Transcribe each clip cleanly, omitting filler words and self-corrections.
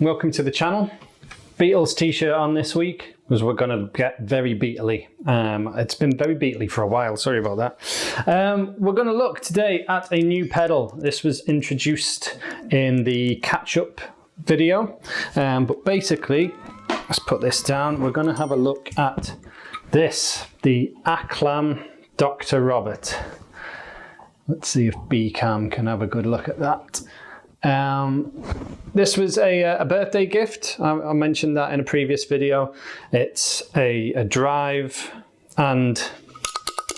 welcome to the channel. Beatles t-shirt on this week because we're going to get very Beatly. It's been very Beatly for a while, sorry about that. We're going to look today at a new pedal. This was introduced in the catch-up video, but basically, let's put this down. We're going to have a look at this, the Aclam Dr Robert. Let's see if B-Cam can have a good look at that. This was a birthday gift. I mentioned that in a previous video. It's a drive and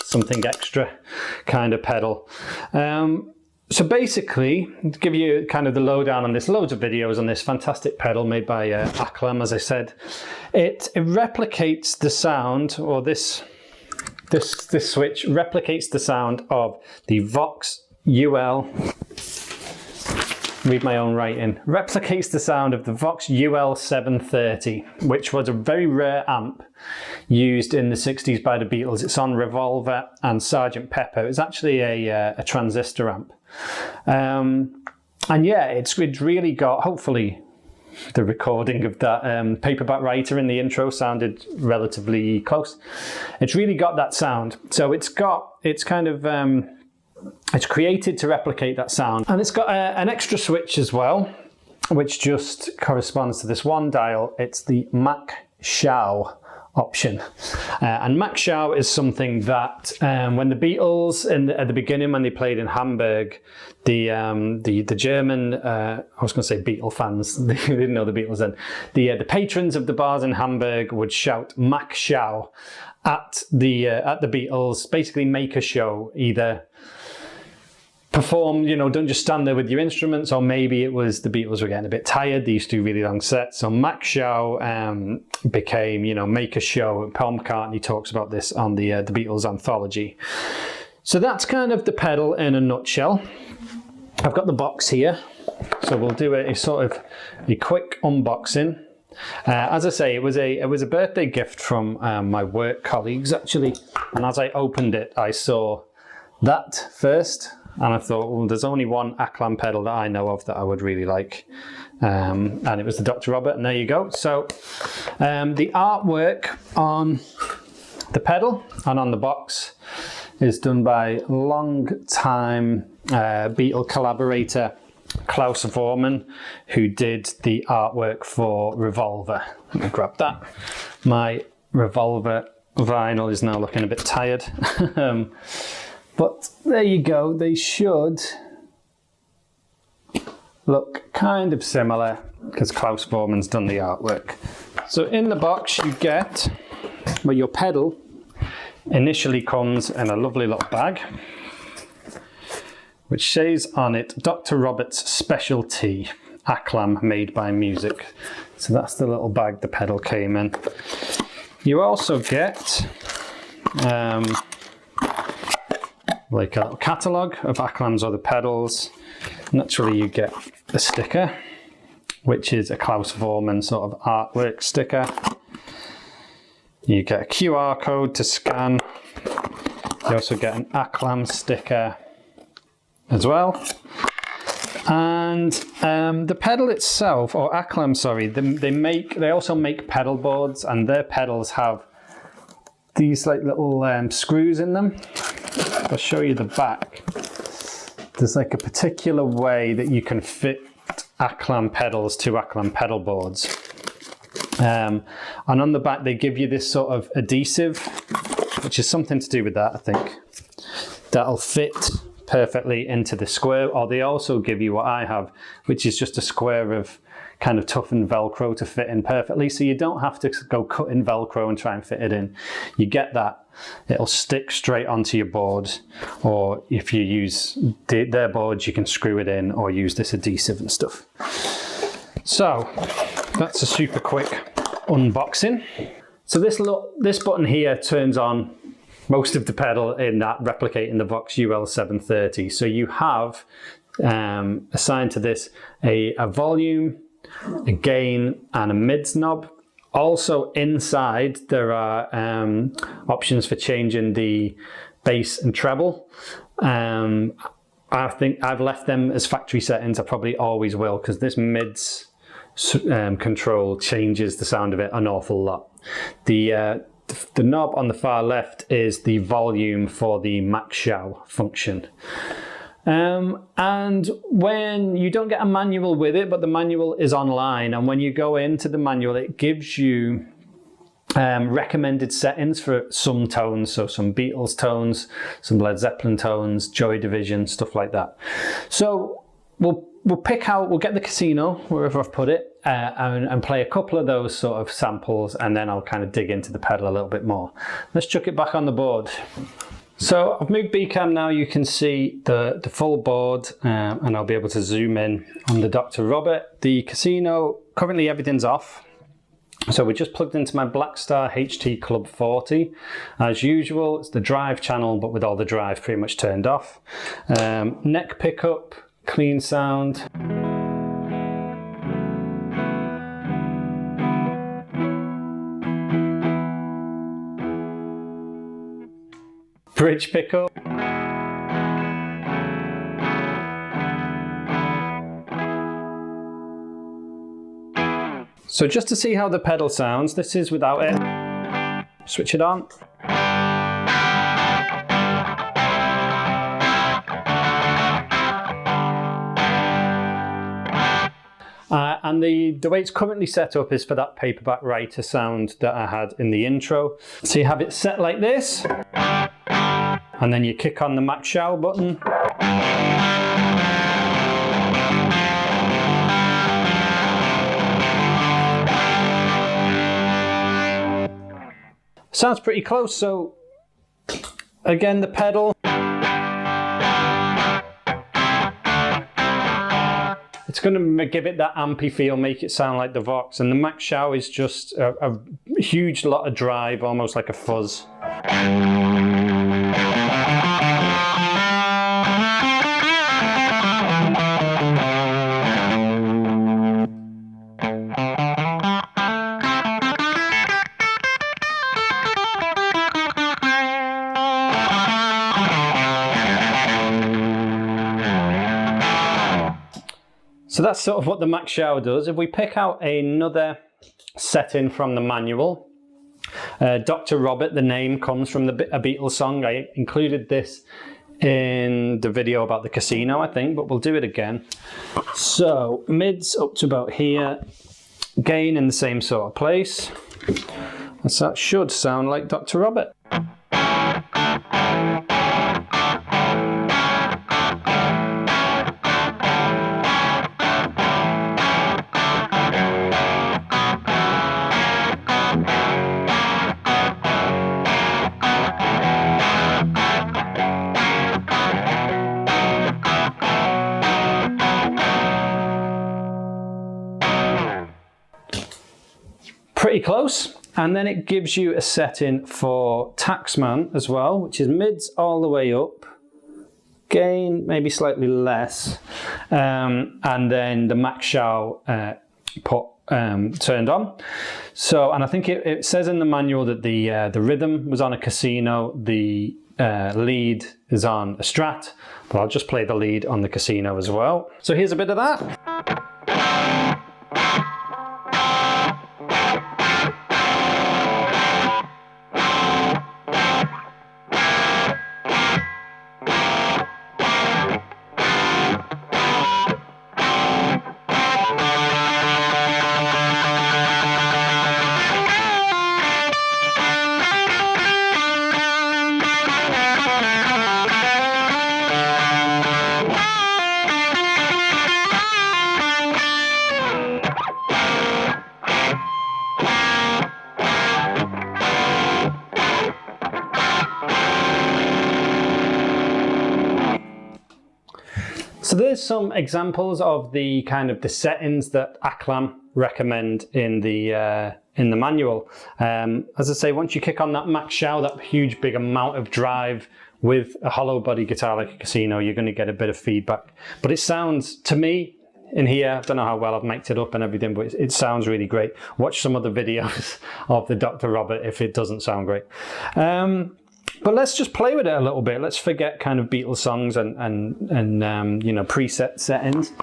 something extra kind of pedal. So basically, to give you kind of the lowdown on this, loads of videos on this fantastic pedal made by Aclam, as I said. It replicates the sound, or this switch replicates the sound of the VOX UL. Read my own writing. Replicates the sound of the VOX UL730, which was a very rare amp used in the 60s by the Beatles. It's on Revolver and Sgt. Pepper. It's actually a transistor amp. And yeah, it's really got, hopefully, the recording of that paperback writer in the intro sounded relatively close. It's really got that sound. So it's created to replicate that sound. And it's got an extra switch as well, which just corresponds to this one dial. It's the Mach Schau option. And Mach Schau is something that when the Beatles, at the beginning when they played in Hamburg, the German, I was going to say Beatle fans, they didn't know the Beatles then, the patrons of the bars in Hamburg would shout Mach Schau at the Beatles, basically make a show, either perform, don't just stand there with your instruments, or maybe it was the Beatles were getting a bit tired, they used to do really long sets. So Mach Schau became, make a show. Paul McCartney talks about this on the Beatles anthology. So that's kind of the pedal in a nutshell. I've got the box here, so we'll do a sort of a quick unboxing. As I say, it was a birthday gift from my work colleagues actually, and as I opened it, I saw that first. And I thought, well, there's only one Aclam pedal that I know of that I would really like. And it was the Dr. Robert, and there you go. So the artwork on the pedal and on the box is done by long-time Beatle collaborator Klaus Voormann, who did the artwork for Revolver. Let me grab that. My Revolver vinyl is now looking a bit tired. But there you go, they should look kind of similar because Klaus Voormann's done the artwork. So in the box you get, well, your pedal initially comes in a lovely little bag, which says on it, Dr. Robert's Specialty, Aclam made by music. So that's the little bag the pedal came in. You also get like a little catalogue of Aclam's other pedals. Naturally you get a sticker, which is a Klaus Voormann sort of artwork sticker. You get a QR code to scan. You also get an Aclam sticker as well. And the pedal itself, or Aclam, sorry, they also make pedal boards, and their pedals have these like little screws in them. I'll show you the back. There's like a particular way that you can fit Aclam pedals to Aclam pedal boards. And on the back they give you this sort of adhesive, which is something to do with that, I think. That'll fit perfectly into the square, or they also give you what I have, which is just a square of kind of toughened Velcro to fit in perfectly, so you don't have to go cutting Velcro and try and fit it in. You get that, it'll stick straight onto your board, or if you use their boards you can screw it in or use this adhesive and stuff. So that's a super quick unboxing. So this button here turns on most of the pedal in that replicating the VOX UL730. So you have assigned to this a volume, a gain and a mids knob. Also inside there are options for changing the bass and treble. I think I've left them as factory settings. I probably always will, because this mids control changes the sound of it an awful lot. The knob on the far left is the volume for the Mach Schau function. And when you don't get a manual with it, but the manual is online, and when you go into the manual, it gives you recommended settings for some tones, so some Beatles tones, some Led Zeppelin tones, Joy Division, stuff like that. So we'll get the Casino, wherever I've put it, and play a couple of those sort of samples, and then I'll kind of dig into the pedal a little bit more. Let's chuck it back on the board. So I've moved B-cam now, you can see the full board, and I'll be able to zoom in on the Dr. Robert. The Casino, currently everything's off. So we're just plugged into my Blackstar HT Club 40. As usual, it's the drive channel, but with all the drive pretty much turned off. Neck pickup, clean sound. Bridge pickup. So just to see how the pedal sounds, this is without it. Switch it on. And the way it's currently set up is for that paperback writer sound that I had in the intro. So you have it set like this, and then you kick on the Mach Schau button. Sounds pretty close, so again the pedal. It's going to give it that ampy feel, make it sound like the Vox, and the Mach Schau is just a huge lot of drive, almost like a fuzz. So that's sort of what the Mach Schau does. If we pick out another setting from the manual, Dr. Robert, the name comes from a Beatles song. I included this in the video about the Casino, I think, but we'll do it again. So mids up to about here, gain in the same sort of place. And so that should sound like Dr. Robert. Pretty close. And then it gives you a setting for Taxman as well, which is mids all the way up, gain maybe slightly less, and then the Mach Schau turned on. So, and I think it says in the manual that the rhythm was on a Casino, the lead is on a Strat, but I'll just play the lead on the Casino as well. So here's a bit of that. So there's some examples of the kind of the settings that Aclam recommend in the manual. As I say, once you kick on that Mach Schau, that huge big amount of drive with a hollow body guitar like a Casino, you're going to get a bit of feedback. But it sounds, to me, in here, I don't know how well I've mic'd it up and everything, but it sounds really great. Watch some of the videos of the Dr. Robert if it doesn't sound great. But let's just play with it a little bit. Let's forget kind of Beatles songs and you know, preset settings.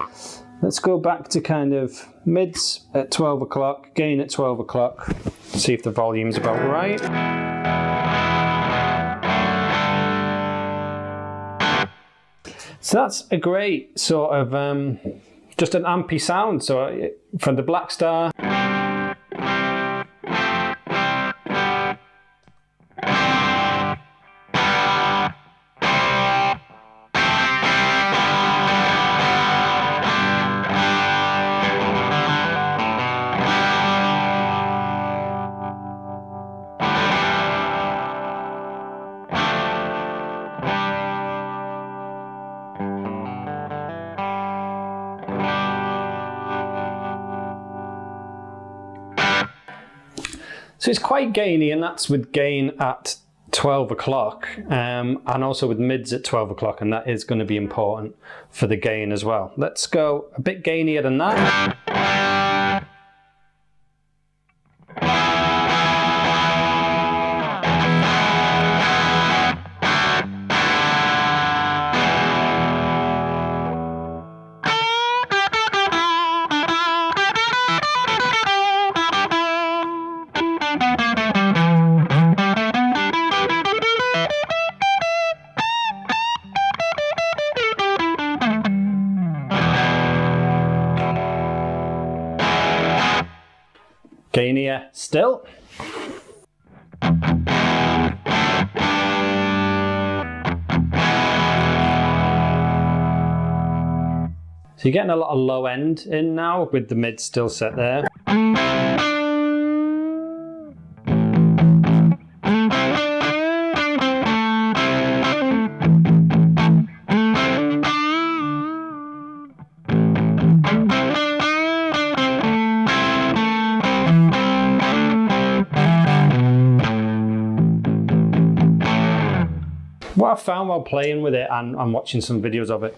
Let's go back to kind of mids at 12 o'clock, gain at 12 o'clock, see if the volume's about right. So that's a great sort of, just an ampy sound. So from the Blackstar. So it's quite gainy, and that's with gain at 12 o'clock and also with mids at 12 o'clock, and that is going to be important for the gain as well. Let's go a bit gainier than that. Gainier still. So you're getting a lot of low end in now with the mid still set there. What I found while playing with it and watching some videos of it,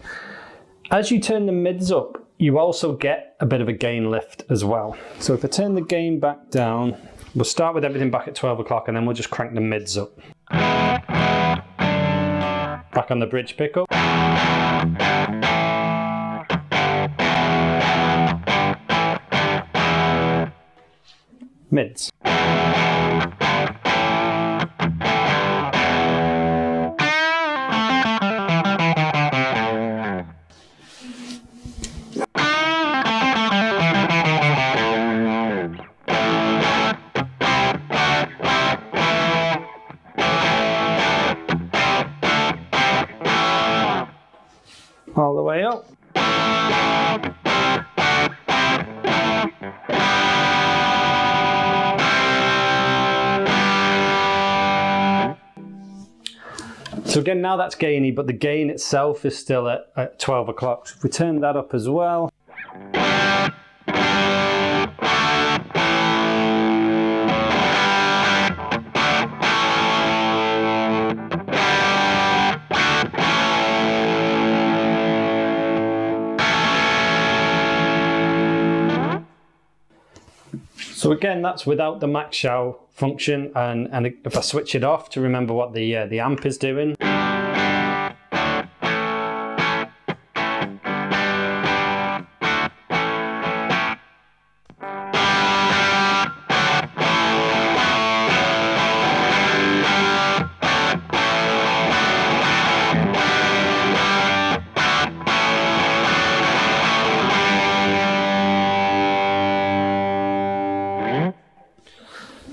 as you turn the mids up, you also get a bit of a gain lift as well. So if I turn the gain back down, we'll start with everything back at 12 o'clock and then we'll just crank the mids up. Back on the bridge pickup. Mids. All the way up. So again, now that's gainy, but the gain itself is still at 12 o'clock. So if we turn that up as well. So again, that's without the Mach Schau function, and if I switch it off to remember what the amp is doing.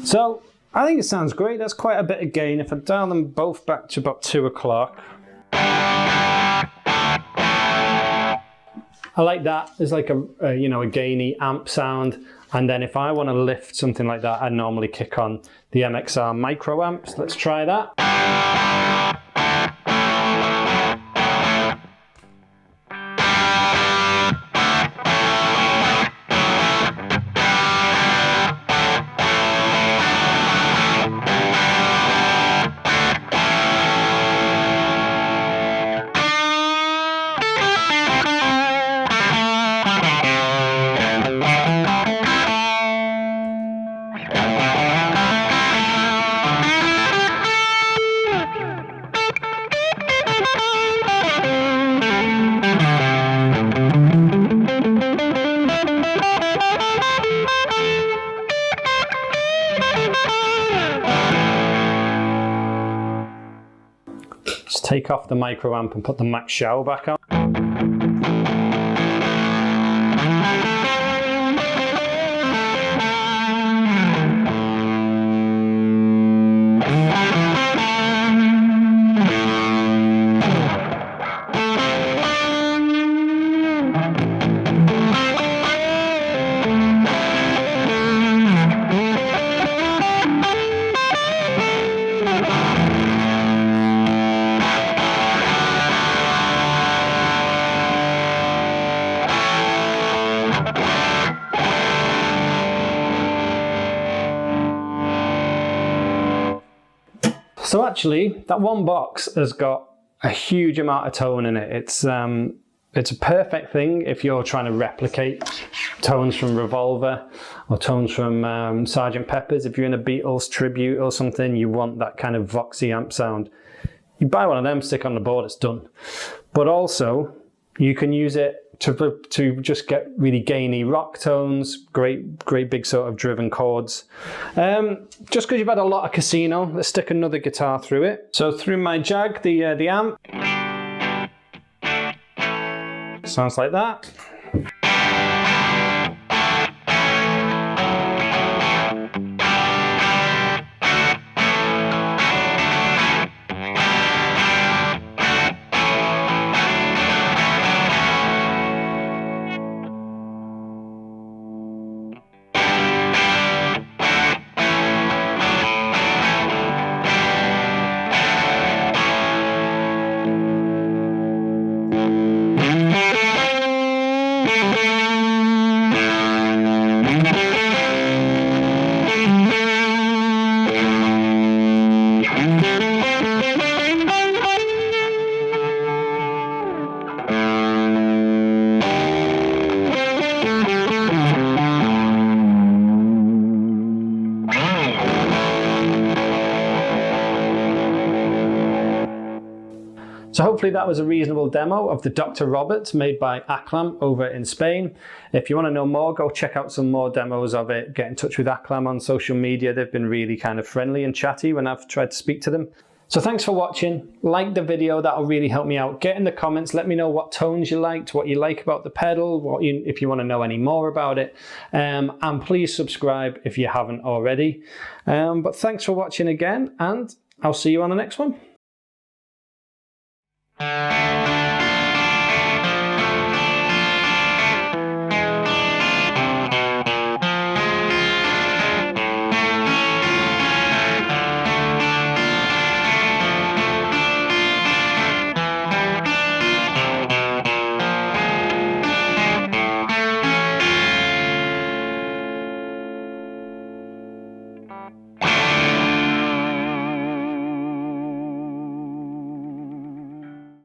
So I think it sounds great. That's quite a bit of gain. If I dial them both back to about 2 o'clock. I like that. It's like a gainy amp sound. And then if I want to lift something like that, I normally kick on the MXR micro amps. Let's try that. take off the micro amp and put the Mach Schau back on. So actually, that one box has got a huge amount of tone in it. It's a perfect thing if you're trying to replicate tones from Revolver or tones from Sgt. Pepper's. If you're in a Beatles tribute or something, you want that kind of voxy amp sound. You buy one of them, stick on the board, it's done. But also, you can use it to just get really gainy rock tones, great big sort of driven chords. Just because you've had a lot of casino, let's stick another guitar through it. So through my Jag, the amp, sounds like that. So hopefully that was a reasonable demo of the Dr. Robert made by Aclam over in Spain. If you want to know more, go check out some more demos of it. Get in touch with Aclam on social media. They've been really kind of friendly and chatty when I've tried to speak to them. So thanks for watching. Like the video, that'll really help me out. Get in the comments, let me know what tones you liked, what you like about the pedal, if you want to know any more about it. And please subscribe if you haven't already. But thanks for watching again, and I'll see you on the next one.